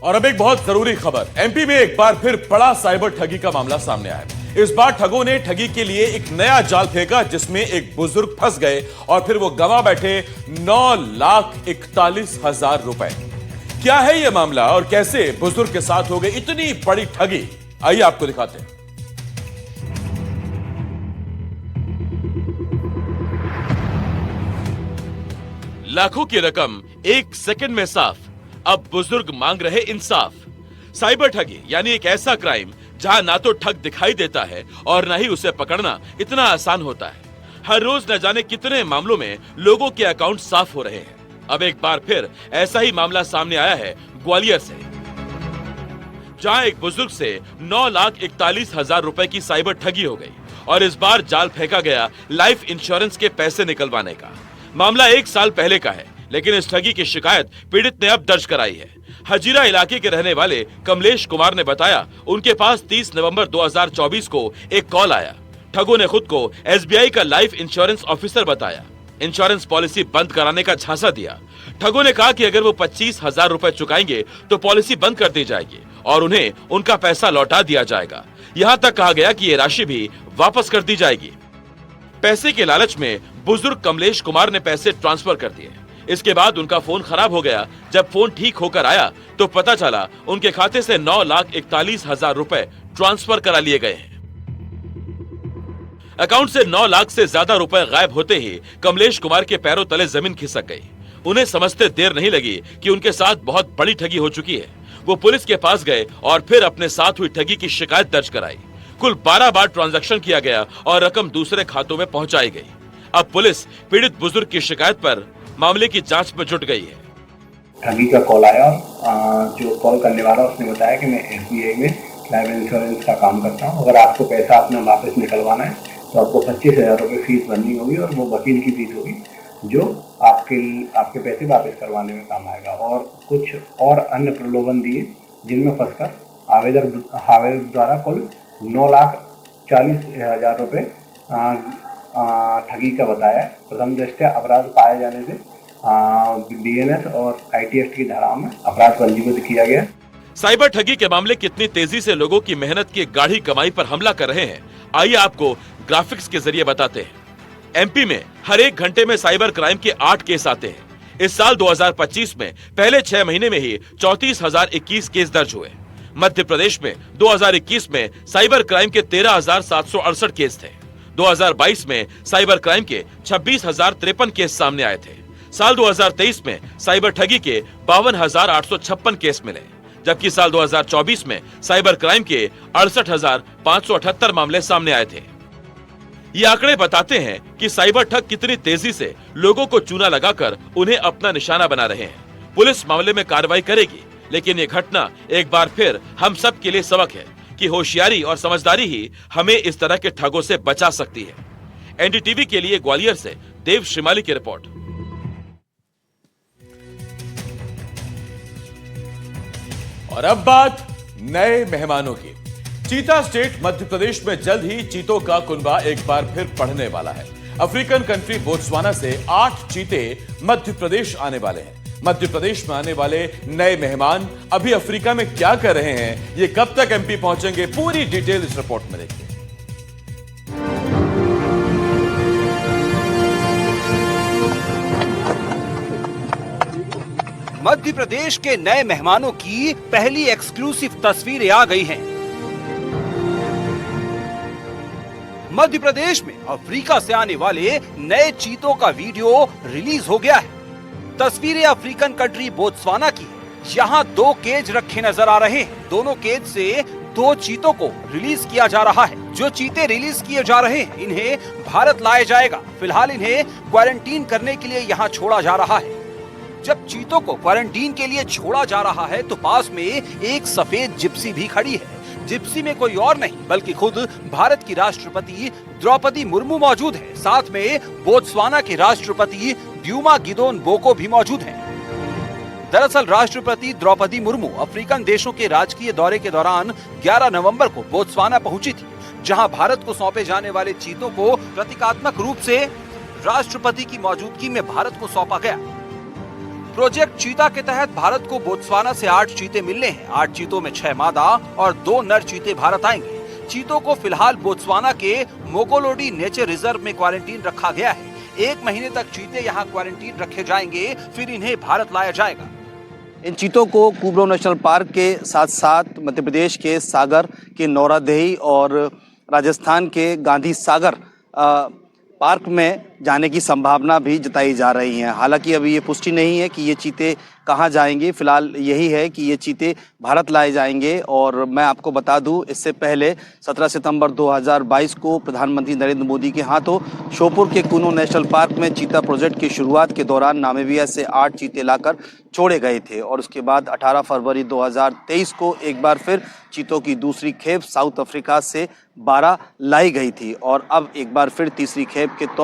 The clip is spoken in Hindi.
और अब एक बहुत जरूरी खबर। एमपी में एक बार फिर बड़ा साइबर ठगी का मामला सामने आया है। इस बार ठगों ने ठगी के लिए एक नया जाल फेंका जिसमें एक बुजुर्ग फंस गए और फिर वो गंवा बैठे 9,41,000 रुपए। क्या है यह मामला और कैसे बुजुर्ग के साथ हो गई इतनी बड़ी ठगी, आइए आपको दिखाते हैं। लाखों की रकम एक सेकंड में साफ, अब बुजुर्ग मांग रहे इंसाफ। साइबर ठगी यानी एक ऐसा क्राइम जहां ना तो ठग दिखाई देता है और ना ही उसे पकड़ना इतना आसान होता है। हर रोज न जाने कितने मामलों में लोगों के अकाउंट साफ हो रहे हैं। अब एक बार फिर ऐसा ही मामला सामने आया है ग्वालियर से, जहां एक बुजुर्ग से 9,41,000 रुपए की साइबर ठगी हो गई और इस बार जाल फेंका गया लाइफ इंश्योरेंस के पैसे निकलवाने का। मामला 1 साल पहले का है, लेकिन इस ठगी की शिकायत पीड़ित ने अब दर्ज कराई है। हजीरा इलाके के रहने वाले कमलेश कुमार ने बताया, उनके पास 30 नवंबर 2024 को एक कॉल आया। ठगों ने खुद को एसबीआई का लाइफ इंश्योरेंस ऑफिसर बताया। इंश्योरेंस पॉलिसी बंद कराने का झांसा दिया। ठगों ने कहा कि अगर वो 25,000 रुपए चुकाएंगे तो पॉलिसी बंद कर दी जाएगी और उन्हें उनका पैसा लौटा दिया जाएगा। यहाँ तक कहा गया कि ये राशि भी वापस कर दी जाएगी। पैसे के लालच में बुजुर्ग कमलेश कुमार ने पैसे ट्रांसफर कर दिए। इसके बाद उनका फोन खराब हो गया। जब फोन ठीक होकर आया तो पता चला उनके खाते से 9,41,000 रुपए ट्रांसफर करा लिए गए हैं। अकाउंट से 9 लाख से ज्यादा रुपए गायब होते ही कमलेश कुमार के पैरों तले जमीन खिसक गई। उन्हें समझते देर नहीं लगी कि उनके साथ बहुत बड़ी ठगी हो चुकी है। वो पुलिस के पास गए और फिर अपने साथ हुई ठगी की शिकायत दर्ज कराई। कुल 12 बार ट्रांजैक्शन किया गया और रकम दूसरे खातों में पहुंचाई गई। अब पुलिस पीड़ित बुजुर्ग की शिकायत पर मामले की जांच में जुट गई है। ठगी का कॉल आया और जो कॉल करने वाला उसने बताया कि मैं एसबीआई में लाइफ इंश्योरेंस का काम करता हूं। अगर आपको पैसा अपना वापस निकलवाना है तो आपको 25,000 रुपये फीस भरनी होगी और वो वकील की फीस होगी जो आपके पैसे वापस करवाने में काम आएगा। और कुछ और अन्य प्रलोभन दिए जिनमें फंसकर आवेदक द्वारा कुल 9,40,000 रुपये ठगी का बताया। प्रथम दृष्टया अपराध पाए जाने से बीएनएस और आईटीएस की धाराओं में अपराध पंजीबद्ध किया गया। साइबर ठगी के मामले कितनी तेजी से लोगों की मेहनत की गाढ़ी कमाई पर हमला कर रहे हैं, आइए आपको ग्राफिक्स के जरिए बताते हैं। एमपी में हर एक घंटे में साइबर क्राइम के 8 केस आते हैं। इस साल 2025 में पहले 6 महीने में ही 34,021 केस दर्ज हुए। मध्य प्रदेश में 2021 में साइबर क्राइम के 13,768 केस थे। 2022 में साइबर क्राइम के 26,053 केस सामने आए थे। साल 2023 में साइबर ठगी के 52,856 केस मिले, जबकि साल 2024 में साइबर क्राइम के 68,578 मामले सामने आए थे। ये आंकड़े बताते हैं कि साइबर ठग कितनी तेजी से लोगों को चूना लगाकर उन्हें अपना निशाना बना रहे हैं। पुलिस मामले में कार्रवाई करेगी, लेकिन ये घटना एक बार फिर हम सब के लिए सबक है कि होशियारी और समझदारी ही हमें इस तरह के ठगों से बचा सकती है। एनडीटीवी के लिए ग्वालियर से देव श्रीमाली की रिपोर्ट। और अब बात नए मेहमानों की। चीता स्टेट मध्य प्रदेश में जल्द ही चीतों का कुनबा एक बार फिर बढ़ने वाला है। अफ्रीकन कंट्री बोत्सवाना से 8 चीते मध्य प्रदेश आने वाले हैं। मध्य प्रदेश में आने वाले नए मेहमान अभी अफ्रीका में क्या कर रहे हैं, ये कब तक एमपी पहुंचेंगे, पूरी डिटेल इस रिपोर्ट में देखिए। मध्य प्रदेश के नए मेहमानों की पहली एक्सक्लूसिव तस्वीरें आ गई हैं। मध्य प्रदेश में अफ्रीका से आने वाले नए चीतों का वीडियो रिलीज हो गया है। तस्वीरें अफ्रीकन कंट्री बोत्सवाना की। यहाँ 2 केज रखे नजर आ रहे हैं। दोनों केज से 2 चीतों को रिलीज किया जा रहा है। जो चीते रिलीज किए जा रहे हैं इन्हें भारत लाया जाएगा। फिलहाल इन्हें क्वारंटीन करने के लिए यहाँ छोड़ा जा रहा है। जब चीतों को क्वारंटीन के लिए छोड़ा जा रहा है तो पास में एक सफेद जिप्सी भी खड़ी है। जिप्सी में कोई और नहीं बल्कि खुद भारत की राष्ट्रपति द्रौपदी मुर्मू मौजूद है। साथ में बोत्सवाना के राष्ट्रपति ब्यूमा गिदोन बोको भी मौजूद हैं। दरअसल राष्ट्रपति द्रौपदी मुर्मू अफ्रीकन देशों के राजकीय दौरे के दौरान 11 नवंबर को बोत्सवाना पहुंची थी, जहां भारत को सौंपे जाने वाले चीतों को प्रतीकात्मक रूप से राष्ट्रपति की मौजूदगी में भारत को सौंपा गया। प्रोजेक्ट चीता के तहत भारत को बोत्सवाना से 8 चीते मिलने हैं। 8 चीतों में 6 मादा और 2 नर चीते भारत आएंगे। चीतों को फिलहाल बोत्सवाना के मोकोलोडी नेचर रिजर्व में क्वारंटीन रखा गया है। 1 महीने तक चीते यहाँ क्वारंटीन रखे जाएंगे, फिर इन्हें भारत लाया जाएगा। इन चीतों को कुबरो नेशनल पार्क के साथ साथ मध्य प्रदेश के सागर के नौरादेही और राजस्थान के गांधी सागर पार्क में जाने की संभावना भी जताई जा रही है। हालांकि अभी ये पुष्टि नहीं है कि ये चीते कहाँ जाएंगे। फिलहाल यही है कि ये चीते भारत लाए जाएंगे। और मैं आपको बता दूं, इससे पहले 17 सितंबर 2022 को प्रधानमंत्री नरेंद्र मोदी के हाथों श्योपुर के कुनो नेशनल पार्क में चीता प्रोजेक्ट की शुरुआत के दौरान नामीबिया से 8 चीते लाकर छोड़े गए थे। और उसके बाद 18 फरवरी 2023 को एक बार फिर चीतों की दूसरी खेप साउथ अफ्रीका से 12 लाई गई थी और अब एक बार फिर तीसरी खेप के तौर